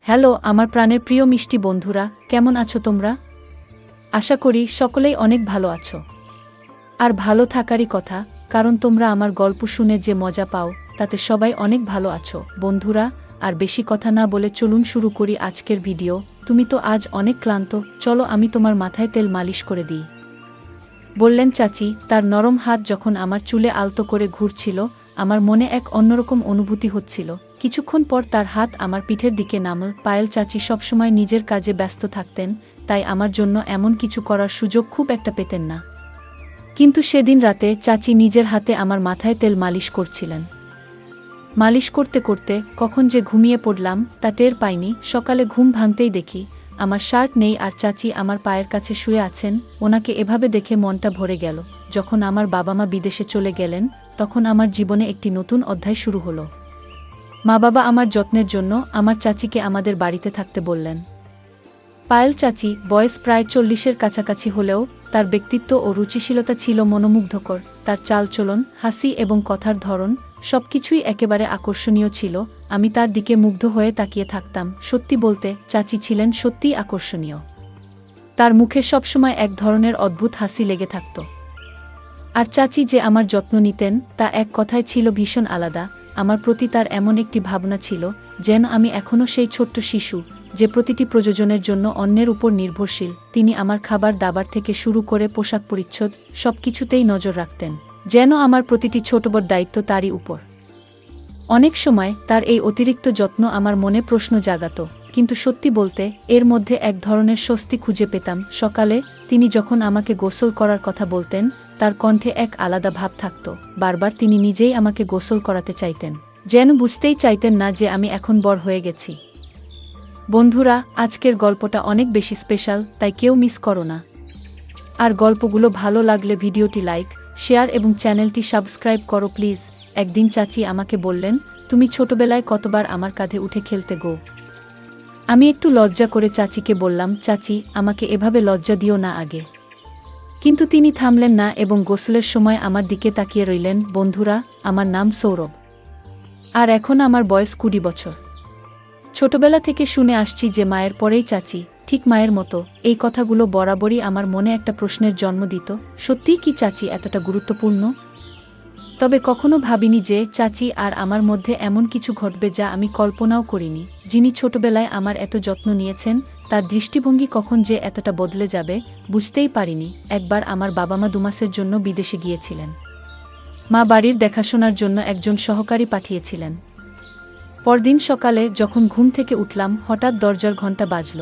Hello আমার প্রাণের প্রিয় মিষ্টি বন্ধুরা, কেমন আছো তোমরা? আশা করি সকলেই অনেক ভালো আছো। আর ভালো থাকারই কথা, কারণ তোমরা আমার গল্প শুনে যে মজা পাও তাতে সবাই অনেক ভালো আছো। বন্ধুরা, আর বেশি কথা না বলে চলুন শুরু করি আজকের ভিডিও। তুমি তো আজ অনেক ক্লান্ত, চলো আমি তোমার মাথায় তেল মালিশ করে দিই, বললেন চাচি। তার নরম হাত যখন আমার চুলে আলতো করে ঘুরছিল, আমার মনে এক অন্যরকম অনুভূতি হচ্ছিল। কিছুক্ষণ পর তার হাত আমার পিঠের দিকে নামল। পায়েল চাচি সবসময় নিজের কাজে ব্যস্ত থাকতেন, তাই আমার জন্য এমন কিছু করার সুযোগ খুব একটা পেতেন না। কিন্তু সেদিন রাতে চাচি নিজের হাতে আমার মাথায় তেল মালিশ করছিলেন। মালিশ করতে করতে কখন যে ঘুমিয়ে পড়লাম তা টের পাইনি। সকালে ঘুম ভাঙতেই দেখি আমার শার্ট নেই আর চাচি আমার পায়ের কাছে শুয়ে আছেন। ওনাকে এভাবে দেখে মনটা ভরে গেল। যখন আমার বাবা মা বিদেশে চলে গেলেন, তখন আমার জীবনে একটি নতুন অধ্যায় শুরু হলো। মা বাবা আমার যত্নের জন্য আমার চাচিকে আমাদের বাড়িতে থাকতে বললেন। পায়েল চাচি বয়স প্রায় 40-এর কাছাকাছি হলেও তার ব্যক্তিত্ব ও রুচিশীলতা ছিল মনোমুগ্ধকর। তার চালচলন, হাসি এবং কথার ধরন সবকিছুই একেবারে আকর্ষণীয় ছিল। আমি তার দিকে মুগ্ধ হয়ে তাকিয়ে থাকতাম। সত্যি বলতে চাচি ছিলেন সত্যিই আকর্ষণীয়। তার মুখে সবসময় এক ধরনের অদ্ভুত হাসি লেগে থাকত। আর চাচি যে আমার যত্ন নিতেন তা এক কথায় ছিল ভীষণ আলাদা। আমার প্রতি তার এমন একটি ভাবনা ছিল যেন আমি এখনও সেই ছোট্ট শিশু যে প্রতিটি প্রয়োজনের জন্য অন্যের উপর নির্ভরশীল। তিনি আমার খাবার দাবার থেকে শুরু করে পোশাক পরিচ্ছদ সবকিছুতেই নজর রাখতেন, যেন আমার প্রতিটি ছোট বড় দায়িত্ব তারই উপর। অনেক সময় তার এই অতিরিক্ত যত্ন আমার মনে প্রশ্ন জাগাত, কিন্তু সত্যি বলতে এর মধ্যে এক ধরনের স্বস্তি খুঁজে পেতাম। সকালে তিনি যখন আমাকে গোসল করার কথা বলতেন, তার কণ্ঠে এক আলাদা ভাব থাকত। বারবার তিনি নিজেই আমাকে গোসল করাতে চাইতেন, যেন বুঝতেই চাইতেন না যে আমি এখন বড় হয়ে গেছি। বন্ধুরা, আজকের গল্পটা অনেক বেশি স্পেশাল, তাই কেউ মিস করো না। আর গল্পগুলো ভালো লাগলে ভিডিওটি লাইক, শেয়ার এবং চ্যানেলটি সাবস্ক্রাইব করো প্লিজ। একদিন চাচি আমাকে বললেন, তুমি ছোটবেলায় কতবার আমার কাঁধে উঠে খেলতে গো। আমি একটু লজ্জা করে চাচিকে বললাম, চাচি আমাকে এভাবে লজ্জা দিও না আগে। কিন্তু তিনি থামলেন না এবং গোসলের সময় আমার দিকে তাকিয়ে রইলেন। বন্ধুরা, আমার নাম সৌরভ, আর এখন আমার বয়স 20 বছর। ছোটবেলা থেকে শুনে আসছি যে মায়ের পরেই চাচি, ঠিক মায়ের মতো। এই কথাগুলো বরাবরই আমার মনে একটা প্রশ্নের জন্ম দিত, সত্যিই কি চাচি এতটা গুরুত্বপূর্ণ? তবে কখনো ভাবিনি যে চাচি আর আমার মধ্যে এমন কিছু ঘটবে যা আমি কল্পনাও করিনি। যিনি ছোটবেলায় আমার এত যত্ন নিয়েছেন, তার দৃষ্টিভঙ্গি কখন যে এতটা বদলে যাবে বুঝতেই পারিনি। একবার আমার বাবা মা 2 মাসের জন্য বিদেশে গিয়েছিলেন। মা বাড়ির দেখাশোনার জন্য একজন সহকারী পাঠিয়েছিলেন। পরদিন সকালে যখন ঘুম থেকে উঠলাম, হঠাৎ দরজার ঘণ্টা বাজল।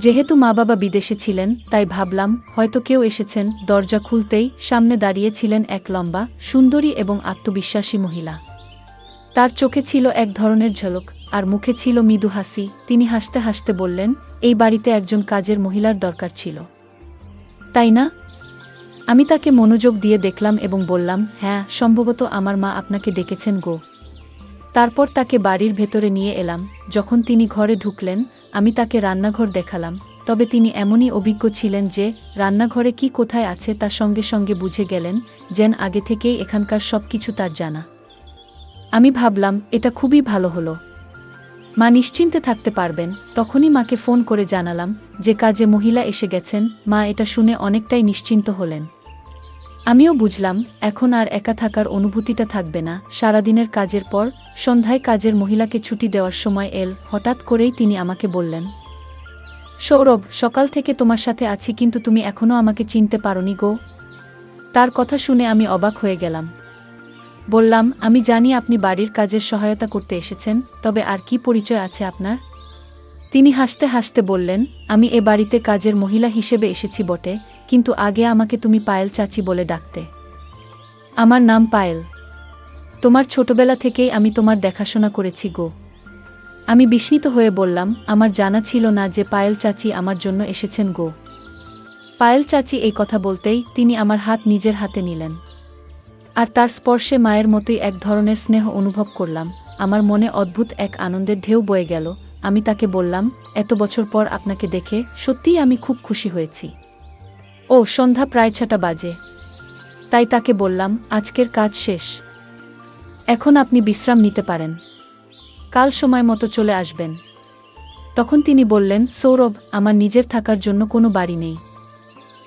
যেহেতু মা বাবা বিদেশে ছিলেন, তাই ভাবলাম হয়তো কেউ এসেছেন। দরজা খুলতেই সামনে দাঁড়িয়ে ছিলেন এক লম্বা, সুন্দরী এবং আত্মবিশ্বাসী মহিলা। তার চোখে ছিল এক ধরনের ঝলক আর মুখে ছিল মৃদু হাসি। তিনি হাসতে হাসতে বললেন, এই বাড়িতে একজন কাজের মহিলার দরকার ছিল, তাই না? আমি তাকে মনোযোগ দিয়ে দেখলাম এবং বললাম, হ্যাঁ, সম্ভবত আমার মা আপনাকে ডেকেছেন গো। তারপর তাকে বাড়ির ভেতরে নিয়ে এলাম। যখন তিনি ঘরে ঢুকলেন, আমি তাকে রান্নাঘর দেখালাম। তবে তিনি এমনই অভিজ্ঞ ছিলেন যে রান্নাঘরে কি কোথায় আছে তা সঙ্গে সঙ্গে বুঝে গেলেন, যেন আগে থেকেই এখানকার সবকিছু তার জানা। আমি ভাবলাম এটা খুবই ভালো হলো, মা নিশ্চিন্তে থাকতে পারবেন। তখনই মাকে ফোন করে জানালাম যে কাজে মহিলা এসে গেছেন। মা এটা শুনে অনেকটাই নিশ্চিন্ত হলেন। আমিও বুঝলাম এখন আর একা থাকার অনুভূতিটা থাকবে না। সারাদিনের কাজের পর সন্ধ্যায় কাজের মহিলাকে ছুটি দেওয়ার সময় এল। হঠাৎ করেই তিনি আমাকে বললেন, সৌরভ, সকাল থেকে তোমার সাথে আছি কিন্তু তুমি এখনও আমাকে চিনতে পারোনি গো। তার কথা শুনে আমি অবাক হয়ে গেলাম। বললাম, আমি জানি আপনি বাড়ির কাজের সহায়তা করতে এসেছেন, তবে আর কি পরিচয় আছে আপনার? তিনি হাসতে হাসতে বললেন, আমি এ বাড়িতে কাজের মহিলা হিসেবে এসেছি বটে, কিন্তু আগে আমাকে তুমি পায়েল চাচি বলে ডাকতে। আমার নাম পায়েল। তোমার ছোটবেলা থেকেই আমি তোমার দেখাশোনা করেছি গো। আমি বিস্মিত হয়ে বললাম, আমার জানা ছিল না যে পায়েল চাচি আমার জন্য এসেছেন গো। পায়েল চাচি এই কথা বলতেই তিনি আমার হাত নিজের হাতে নিলেন, আর তার স্পর্শে মায়ের মতোই এক ধরনের স্নেহ অনুভব করলাম। আমার মনে অদ্ভুত এক আনন্দের ঢেউ বয়ে গেল। আমি তাকে বললাম, এত বছর পর আপনাকে দেখে সত্যিই আমি খুব খুশি হয়েছি। ও সন্ধ্যা প্রায় 6টা বাজে। তাই তাকে বললাম, আজকের কাজ শেষ, এখন আপনি বিশ্রাম নিতে পারেন, কাল সময় মতো চলে আসবেন। তখন তিনি বললেন, সৌরভ, আমার নিজের থাকার জন্য কোনো বাড়ি নেই।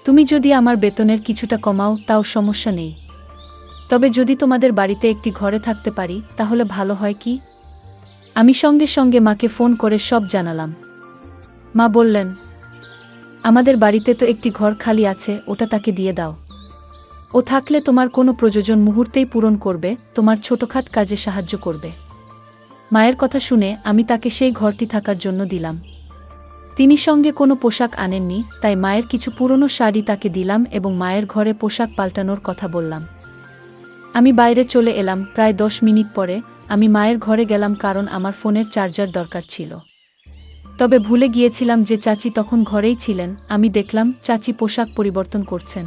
তুমি যদি আমার বেতনের কিছুটা কমাও তাও সমস্যা নেই, তবে যদি তোমাদের বাড়িতে একটি ঘরে থাকতে পারি তাহলে ভালো হয় কি? আমি সঙ্গে সঙ্গে মাকে ফোন করে সব জানালাম। মা বললেন, আমাদের বাড়িতে তো একটি ঘর খালি আছে, ওটা তাকে দিয়ে দাও। ও থাকলে তোমার কোনো প্রয়োজন মুহূর্তেই পূরণ করবে, তোমার ছোটখাট কাজে সাহায্য করবে। মায়ের কথা শুনে আমি তাকে সেই ঘরটি থাকার জন্য দিলাম। তিনি সঙ্গে কোনো পোশাক আনেননি, তাই মায়ের কিছু পুরনো শাড়ি তাকে দিলাম এবং মায়ের ঘরে পোশাক পাল্টানোর কথা বললাম। আমি বাইরে চলে এলাম। প্রায় 10 মিনিট পরে আমি মায়ের ঘরে গেলাম, কারণ আমার ফোনের চার্জার দরকার ছিল। তবে ভুলে গিয়েছিলাম যে চাচি তখন ঘরেই ছিলেন। আমি দেখলাম চাচি পোশাক পরিবর্তন করছেন।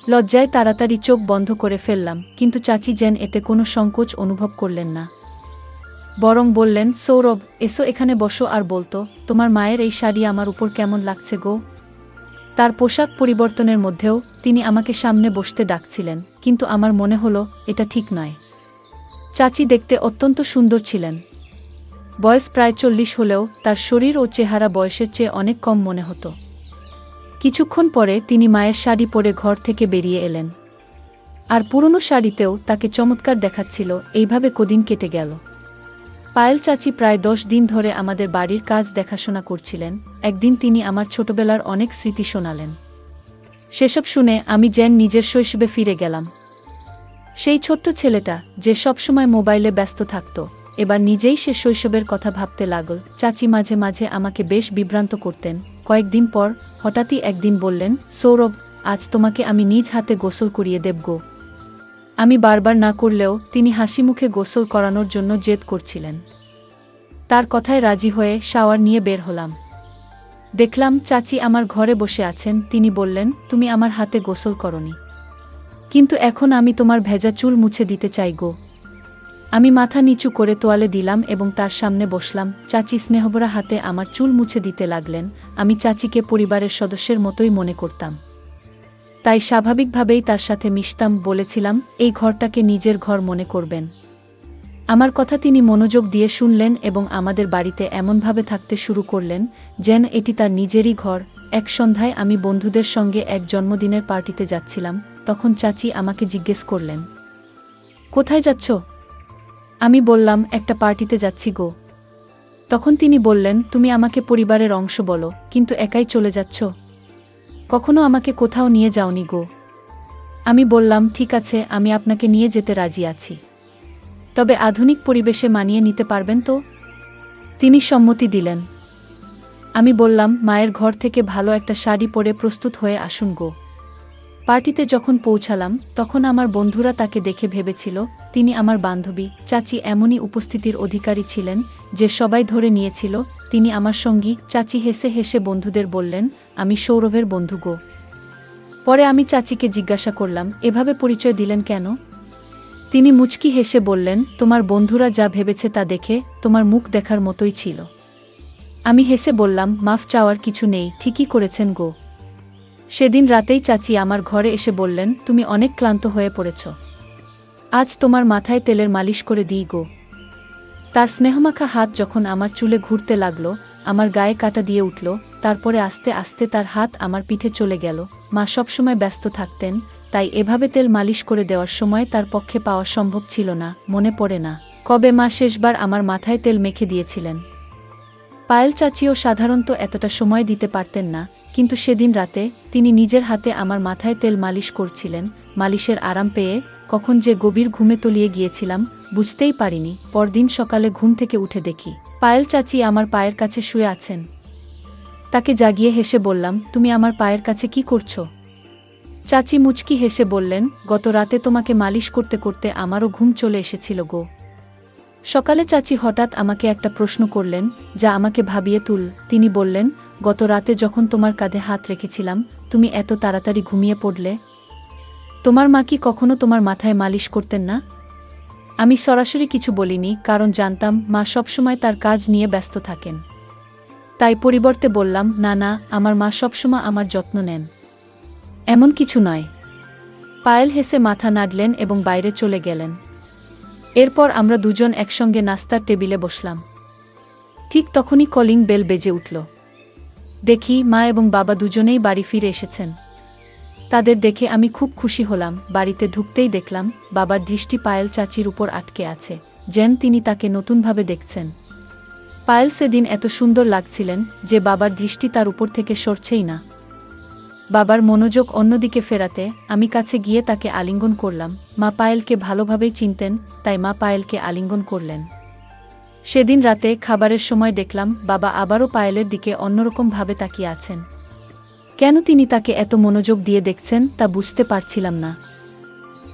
লজ্জায় তাড়াতাড়ি চোখ বন্ধ করে ফেললাম, কিন্তু চাচি যেন এতে কোনো সংকোচ অনুভব করলেন না, বরং বললেন, সৌরভ, এসো এখানে বসো আর বলতো, তোমার মায়ের এই শাড়ি আমার উপর কেমন লাগছে গো। তার পোশাক পরিবর্তনের মধ্যেও তিনি আমাকে সামনে বসতে ডাকছিলেন, কিন্তু আমার মনে হলো এটা ঠিক নয়। চাচি দেখতে অত্যন্ত সুন্দর ছিলেন। বয়স প্রায় 40 হলেও তার শরীর ও চেহারা বয়সের চেয়ে অনেক কম মনে হতো। কিছুক্ষণ পরে তিনি মায়ের শাড়ি পরে ঘর থেকে বেরিয়ে এলেন। আর পুরনো শাড়িতেও তাকে চমৎকার দেখাচ্ছিল। এইভাবে কদিন কেটে গেল। পায়েল চাচি প্রায় 10 দিন ধরে আমাদের বাড়ির কাজ দেখাশোনা করছিলেন। একদিন তিনি আমার ছোটবেলার অনেক স্মৃতি শোনালেন। সেসব শুনে আমি যেন নিজের শৈশবে ফিরে গেলাম। সেই ছোট্ট ছেলেটা যে সবসময় মোবাইলে ব্যস্ত থাকত, এবার নিজেই সে শৈশবের কথা ভাবতে লাগল। চাচি মাঝে মাঝে আমাকে বেশ বিভ্রান্ত করতেন। কয়েকদিন পর হঠাৎই একদিন বললেন, সৌরভ, আজ তোমাকে আমি নিজ হাতে গোসল করিয়ে দেব গো। আমি বারবার না করলেও তিনি হাসি মুখে গোসল করানোর জন্য জেদ করছিলেন। তার কথায় রাজি হয়ে শাওয়ার নিয়ে বের হলাম। দেখলাম চাচি আমার ঘরে বসে আছেন। তিনি বললেন, তুমি আমার হাতে গোসল করনি, কিন্তু এখন আমি তোমার ভেজা চুল মুছে দিতে চাই গো। আমি মাথা নিচু করে তোয়ালে দিলাম এবং তার সামনে বসলাম। চাচি স্নেহভরা হাতে আমার চুল মুছে দিতে লাগলেন। আমি চাচিকে পরিবারের সদস্যের মতোই মনে করতাম, তাই স্বাভাবিকভাবেই তার সাথে মিশতাম। বলেছিলাম, এই ঘরটাকে নিজের ঘর মনে করবেন। আমার কথা তিনি মনোযোগ দিয়ে শুনলেন এবং আমাদের বাড়িতে এমনভাবে থাকতে শুরু করলেন যেন এটি তার নিজেরই ঘর। এক সন্ধ্যায় আমি বন্ধুদের সঙ্গে এক জন্মদিনের পার্টিতে যাচ্ছিলাম। তখন চাচি আমাকে জিজ্ঞেস করলেন, কোথায় যাচ্ছ? আমি বললাম, একটা পার্টিতে যাচ্ছি গো। তখন তিনি বললেন, তুমি আমাকে পরিবারের অংশ বলো, কিন্তু একাই চলে যাচ্ছ, কখনো আমাকে কোথাও নিয়ে যাওনি গো। আমি বললাম, ঠিক আছে, আমি আপনাকে নিয়ে যেতে রাজি আছি, তবে আধুনিক পরিবেশে মানিয়ে নিতে পারবেন তো? তিনি সম্মতি দিলেন। আমি বললাম, মায়ের ঘর থেকে ভালো একটা শাড়ি পরে প্রস্তুত হয়ে আসুন গো। পার্টিতে যখন পৌঁছালাম তখন আমার বন্ধুরা তাকে দেখে ভেবেছিল তিনি আমার বান্ধবী। চাচি এমনই উপস্থিতির অধিকারী ছিলেন যে সবাই ধরে নিয়েছিল তিনি আমার সঙ্গী। চাচি হেসে হেসে বন্ধুদের বললেন, আমি সৌরভের বন্ধু গো। পরে আমি চাচিকে জিজ্ঞাসা করলাম, এভাবে পরিচয় দিলেন কেন? তিনি মুচকি হেসে বললেন, তোমার বন্ধুরা যা ভেবেছে তা দেখে তোমার মুখ দেখার মতোই ছিল। আমি হেসে বললাম, মাফ চাওয়ার কিছু নেই, ঠিকই করেছেন গো। সেদিন রাতেই চাচি আমার ঘরে এসে বললেন, তুমি অনেক ক্লান্ত হয়ে পড়েছ, আজ তোমার মাথায় তেলের মালিশ করে দিই গো। তার স্নেহমাখা হাত যখন আমার চুলে ঘুরতে লাগলো, আমার গায়ে কাটা দিয়ে উঠল। তারপরে আস্তে আস্তে তার হাত আমার পিঠে চলে গেল। মা সবসময় ব্যস্ত থাকতেন, তাই এভাবে তেল মালিশ করে দেওয়ার সময় তার পক্ষে পাওয়া সম্ভব ছিল না। মনে পড়ে না কবে মা শেষবার আমার মাথায় তেল মেখে দিয়েছিলেন। পায়েল চাচিও সাধারণত এতটা সময় দিতে পারতেন না, কিন্তু সেদিন রাতে তিনি নিজের হাতে আমার মাথায় তেল মালিশ করছিলেন। মালিশের আরাম পেয়ে কখন যে গভীর ঘুমে তলিয়ে গিয়েছিলাম বুঝতেই পারিনি। পরদিন সকালে ঘুম থেকে উঠে দেখি পায়েল চাচি আমার পায়ের কাছে শুয়ে আছেন। তাকে জাগিয়ে হেসে বললাম, তুমি আমার পায়ের কাছে কি করছো? চাচি মুচকি হেসে বললেন, গত রাতে তোমাকে মালিশ করতে করতে আমারও ঘুম চলে এসেছিল গো। সকালে চাচি হঠাৎ আমাকে একটা প্রশ্ন করলেন যা আমাকে ভাবিয়ে তুল। তিনি বললেন, গত রাতে যখন তোমার কাঁধে হাত রেখেছিলাম তুমি এত তাড়াতাড়ি ঘুমিয়ে পড়লে, তোমার মা কি কখনো তোমার মাথায় মালিশ করতেন না? আমি সরাসরি কিছু বলিনি, কারণ জানতাম মা সবসময় তার কাজ নিয়ে ব্যস্ত থাকেন। তাই পরিবর্তে বললাম, না না, আমার মা সবসময় আমার যত্ন নেন, এমন কিছু নয়। পায়েল হেসে মাথা নাড়লেন এবং বাইরে চলে গেলেন। এরপর আমরা দুজন একসঙ্গে নাস্তার টেবিলে বসলাম। ঠিক তখনই কলিং বেল বেজে উঠল। দেখি মা এবং বাবা দুজনেই বাড়ি ফিরে এসেছেন। তাদের দেখে আমি খুব খুশি হলাম। বাড়িতে ঢুকতেই দেখলাম বাবার দৃষ্টি পায়েল চাচির উপর আটকে আছে, যেন তিনি তাকে নতুনভাবে দেখছেন। পায়েল সেদিন এত সুন্দর লাগছিলেন যে বাবার দৃষ্টি তার উপর থেকে সরছেই না। বাবার মনোযোগ অন্যদিকে ফেরাতে আমি কাছে গিয়ে তাকে আলিঙ্গন করলাম। মা পায়েলকে ভালোভাবেই চিনতেন, তাই মা পায়েলকে আলিঙ্গন করলেন। সেদিন রাতে খাবারের সময় দেখলাম বাবা আবারও পায়েলের দিকে অন্যরকম ভাবে তাকিয়ে আছেন। কেন তিনি তাকে এত মনোযোগ দিয়ে দেখছেন তা বুঝতে পারছিলাম না।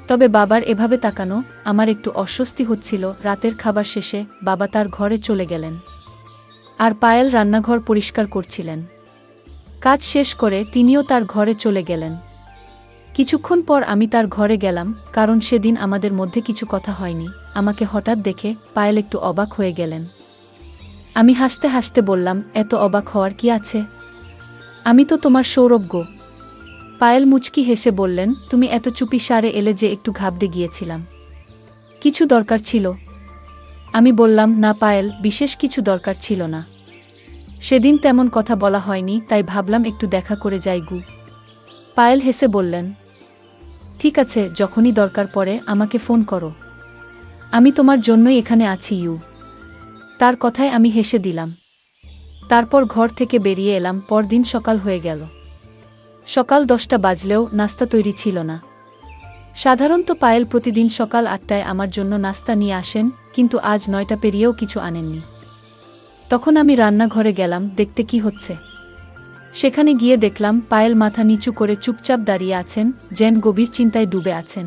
তবে বাবার এভাবে তাকানো আমার একটু অস্বস্তি হচ্ছিল। রাতের খাবার শেষে বাবা তার ঘরে চলে গেলেন, আর পায়েল রান্নাঘর পরিষ্কার করছিলেন। কাজ শেষ করে তিনিও তার ঘরে চলে গেলেন। কিছুক্ষণ পর আমি তার ঘরে গেলাম, কারণ সেদিন আমাদের মধ্যে কিছু কথা হয়নি। আমাকে হঠাৎ দেখে পায়েল একটু অবাক হয়ে গেলেন। আমি হাসতে হাসতে বললাম, এত অবাক হওয়ার কি আছে? আমি তো তোমার সৌরভ গো। পায়েল মুচকি হেসে বললেন, তুমি এত চুপি সারে এলে যে একটু ঘাবড়ে গিয়েছিলাম। কিছু দরকার ছিল? আমি বললাম, না পায়েল, বিশেষ কিছু দরকার ছিল না। সেদিন তেমন কথা বলা হয়নি, তাই ভাবলাম একটু দেখা করে যাই গু। পায়েল হেসে বললেন, ঠিক আছে, যখনই দরকার পড়ে আমাকে ফোন করো। আমি তোমার জন্যই এখানে আছি ইউ। তার কথায় আমি হেসে দিলাম। তারপর ঘর থেকে বেরিয়ে এলাম। পরদিন সকাল হয়ে গেল। সকাল 10টা বাজলেও নাস্তা তৈরি ছিল না। সাধারণত পায়েল প্রতিদিন সকাল 8টায় আমার জন্য নাস্তা নিয়ে আসেন, কিন্তু আজ 9টা পেরিয়েও কিছু আনেননি। তখন আমি রান্নাঘরে গেলাম দেখতে কি হচ্ছে। সেখানে গিয়ে দেখলাম পায়েল মাথা নিচু করে চুপচাপ দাঁড়িয়ে আছেন, যেন গভীর চিন্তায় ডুবে আছেন।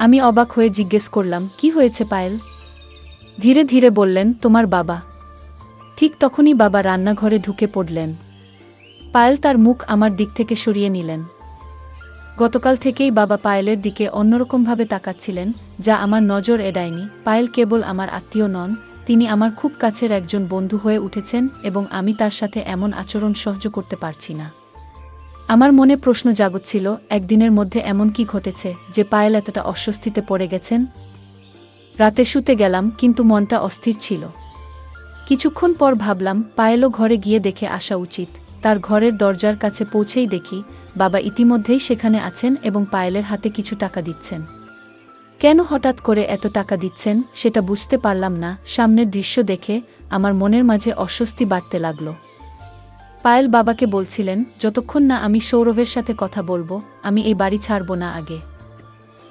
আমি অবাক হয়ে জিজ্ঞেস করলাম, কি হয়েছে পায়েল? ধীরে ধীরে বললেন, তোমার বাবা। ঠিক তখনই বাবা রান্নাঘরে ঢুকে পড়লেন। পায়েল তার মুখ আমার দিক থেকে সরিয়ে নিলেন। গতকাল থেকেই বাবা পায়েলের দিকে অন্যরকমভাবে তাকাচ্ছিলেন, যা আমার নজর এড়ায়নি। পায়েল কেবল আমার আত্মীয় নন, তিনি আমার খুব কাছের একজন বন্ধু হয়ে উঠেছেন, এবং আমি তার সাথে এমন আচরণ সহ্য করতে পারছি না। আমার মনে প্রশ্ন জাগছিল, একদিনের মধ্যে এমন কি ঘটেছে যে পায়েল এতটা অস্বস্তিতে পড়ে গেছেন? রাতে শুতে গেলাম, কিন্তু মনটা অস্থির ছিল। কিছুক্ষণ পর ভাবলাম পায়েলও ঘরে গিয়ে দেখে আসা উচিত। তার ঘরের দরজার কাছে পৌঁছেই দেখি বাবা ইতিমধ্যেই সেখানে আছেন এবং পায়েলের হাতে কিছু টাকা দিচ্ছেন। কেন হঠাৎ করে এত টাকা দিচ্ছেন সেটা বুঝতে পারলাম না। সামনের দৃশ্য দেখে আমার মনের মাঝে অস্বস্তি বাড়তে লাগল। পায়েল বাবাকে বলছিলেন, যতক্ষণ না আমি সৌরভের সাথে কথা বলবো আমি এই বাড়ি ছাড়ব না আগে।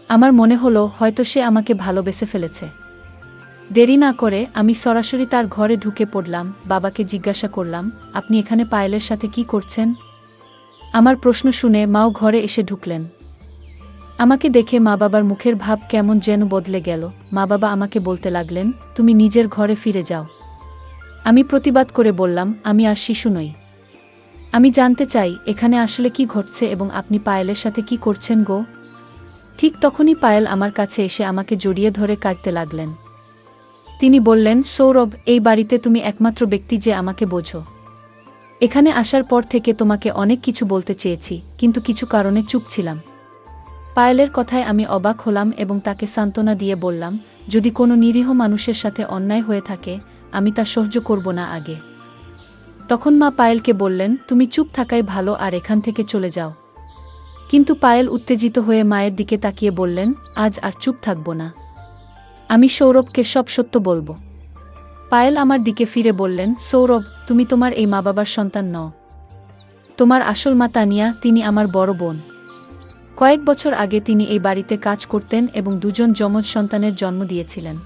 আমার মনে হলো হয়তো সে আমাকে ভালোবেসে ফেলেছে। দেরি না করে আমি সরাসরি তার ঘরে ঢুকে পড়লাম। বাবাকে জিজ্ঞাসা করলাম, আপনি এখানে পায়েলের সাথে কি করছেন? আমার প্রশ্ন শুনে মাও ঘরে এসে ঢুকলেন। আমাকে দেখে মা বাবার মুখের ভাব কেমন যেন বদলে গেল। মা বাবা আমাকে বলতে লাগলেন, তুমি নিজের ঘরে ফিরে যাও। আমি প্রতিবাদ করে বললাম, আমি আর শিশু নই। আমি জানতে চাই এখানে আসলে কি ঘটছে এবং আপনি পায়েলের সাথে কি করছেন গো। ঠিক তখনই পায়েল আমার কাছে এসে আমাকে জড়িয়ে ধরে কাঁদতে লাগলেন। তিনি বললেন, সৌরভ, এই বাড়িতে তুমি একমাত্র ব্যক্তি যে আমাকে বোঝো। এখানে আসার পর থেকে তোমাকে অনেক কিছু বলতে চেয়েছি, কিন্তু কিছু কারণে চুপ ছিলাম। পায়েলের কথায় আমি অবাক হলাম এবং তাকে সান্ত্বনা দিয়ে বললাম, যদি কোনো নিরীহ মানুষের সাথে অন্যায় হয়ে থাকে আমি তা সহ্য করব না আগে। তখন মা পায়েলকে বললেন, তুমি চুপ থাকাই ভালো আর এখান থেকে চলে যাও। কিন্তু পায়েল উত্তেজিত হয়ে মায়ের দিকে তাকিয়ে বললেন, আজ আর চুপ থাকব না। আমি সৌরভকে সব সত্য বলবো। পায়েল আমার দিকে ফিরে বললেন, সৌরভ, তুমি তোমার এই মা বাবার সন্তান নও। তোমার আসল মা তানিয়া, তিনি আমার বড় বোন। কয়েক বছর আগে তিনি এই বাড়িতে কাজ করতেন এবং দুজন যমজ সন্তানের জন্ম দিয়েছিলেন।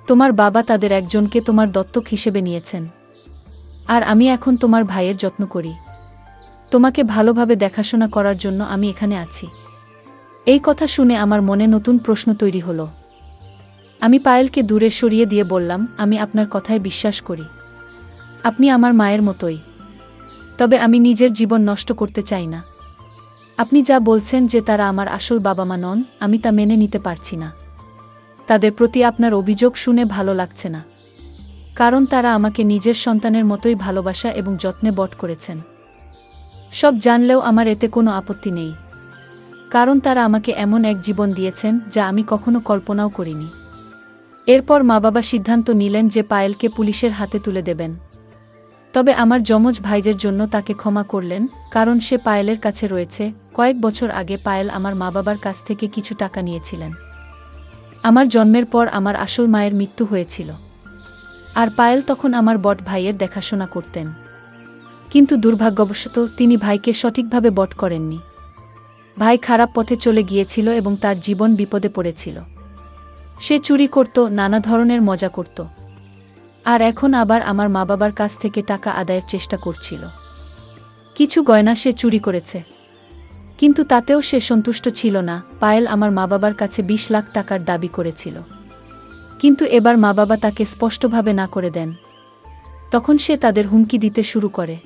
তোমার বাবা তাদের একজনকে তোমার দত্তক হিসেবে নিয়েছেন, আর আমি এখন তোমার ভাইয়ের যত্ন করি। তোমাকে ভালোভাবে দেখাশোনা করার জন্য আমি এখানে আছি। এই কথা শুনে আমার মনে নতুন প্রশ্ন তৈরি হলো। আমি পায়েলকে দূরে সরিয়ে দিয়ে বললাম, আমি আপনার কথায় বিশ্বাস করি। আপনি আমার মায়ের মতোই। তবে আমি নিজের জীবন নষ্ট করতে চাই না। আপনি যা বলছেন যে তারা আমার আসল বাবা মা নন, আমি তা মেনে নিতে পারছি না। তাদের প্রতি আপনার অভিযোগ শুনে ভালো লাগছে না, কারণ তারা আমাকে নিজের সন্তানের মতোই ভালোবাসা এবং যত্নে বড় করেছেন। সব জানলেও আমার এতে কোনো আপত্তি নেই, কারণ তারা আমাকে এমন এক জীবন দিয়েছেন যা আমি কখনো কল্পনাও করিনি। এরপর মা বাবা সিদ্ধান্ত নিলেন যে পায়েলকে পুলিশের হাতে তুলে দেবেন। তবে আমার যমজ ভাইদের জন্য তাকে ক্ষমা করলেন, কারণ সে পায়েলের কাছে রয়েছে। কয়েক বছর আগে পায়েল আমার মা বাবার কাছ থেকে কিছু টাকা নিয়েছিলেন। আমার জন্মের পর আমার আসল মায়ের মৃত্যু হয়েছিল, আর পায়েল তখন আমার বট ভাইয়ের দেখাশোনা করতেন। কিন্তু দুর্ভাগ্যবশত তিনি ভাইকে সঠিকভাবে বট করেননি। ভাই খারাপ পথে চলে গিয়েছিল এবং তার জীবন বিপদে পড়েছিল। সে চুরি করত, নানা ধরনের মজা করত, আর এখন আবার আমার মা বাবার কাছ থেকে টাকা আদায়ের চেষ্টা করছিল। কিছু গয়না সে চুরি করেছে, কিন্তু তাতেও সে সন্তুষ্ট ছিল না। পায়েল আমার মা বাবার কাছে 20 লাখ টাকার দাবি করেছিল, কিন্তু এবার মা বাবা তাকে স্পষ্টভাবে না করে দেন। তখন সে তাদের হুমকি দিতে শুরু করে।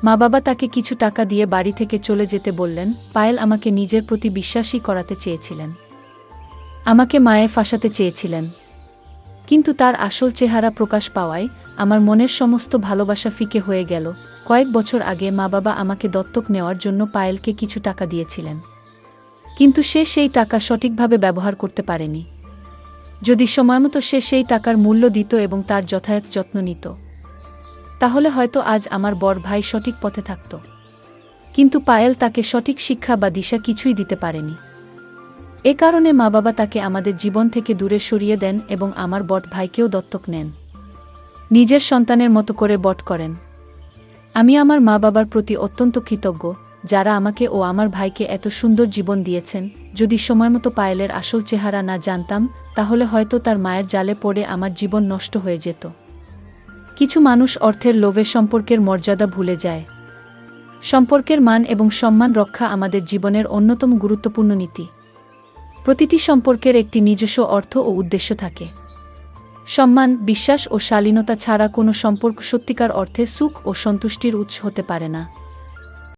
মা বাবা তাকে কিছু টাকা দিয়ে বাড়ি থেকে চলে যেতে বললেন। পায়েল আমাকে নিজের প্রতি বিশ্বাসী করাতে চেয়েছিলেন, আমাকে মায়ে ফাঁসাতে চেয়েছিলেন, কিন্তু তার আসল চেহারা প্রকাশ পাওয়ায় আমার মনের সমস্ত ভালোবাসা ফিকে হয়ে গেল। কয়েক বছর আগে মা বাবা আমাকে দত্তক নেওয়ার জন্য পায়েলকে কিছু টাকা দিয়েছিলেন, কিন্তু সে সেই টাকা সঠিকভাবে ব্যবহার করতে পারেনি। যদি সময়মতো সে সেই টাকার মূল্য দিত এবং তার যথাযথ যত্ন নিত, তাহলে হয়তো আজ আমার বড় ভাই সঠিক পথে থাকত। কিন্তু পায়েল তাকে সঠিক শিক্ষা বা দিশা কিছুই দিতে পারেনি। এ কারণে মা বাবা তাকে আমাদের জীবন থেকে দূরে সরিয়ে দেন এবং আমার বট ভাইকেও দত্তক নেন, নিজের সন্তানের মতো করে বট করেন। আমি আমার মা বাবার প্রতি অত্যন্ত কৃতজ্ঞ, যারা আমাকে ও আমার ভাইকে এত সুন্দর জীবন দিয়েছেন। যদি সময়মতো পায়েলের আসল চেহারা না জানতাম, তাহলে হয়তো তার মায়ের জালে পড়ে আমার জীবন নষ্ট হয়ে যেত। কিছু মানুষ অর্থের লোভে সম্পর্কের মর্যাদা ভুলে যায়। সম্পর্কের মান এবং সম্মান রক্ষা আমাদের জীবনের অন্যতম গুরুত্বপূর্ণ নীতি। প্রতিটি সম্পর্কের একটি নিজস্ব অর্থ ও উদ্দেশ্য থাকে। সম্মান, বিশ্বাস ও শালীনতা ছাড়া কোনো সম্পর্ক সত্যিকার অর্থে সুখ ও সন্তুষ্টির উৎস হতে পারে না।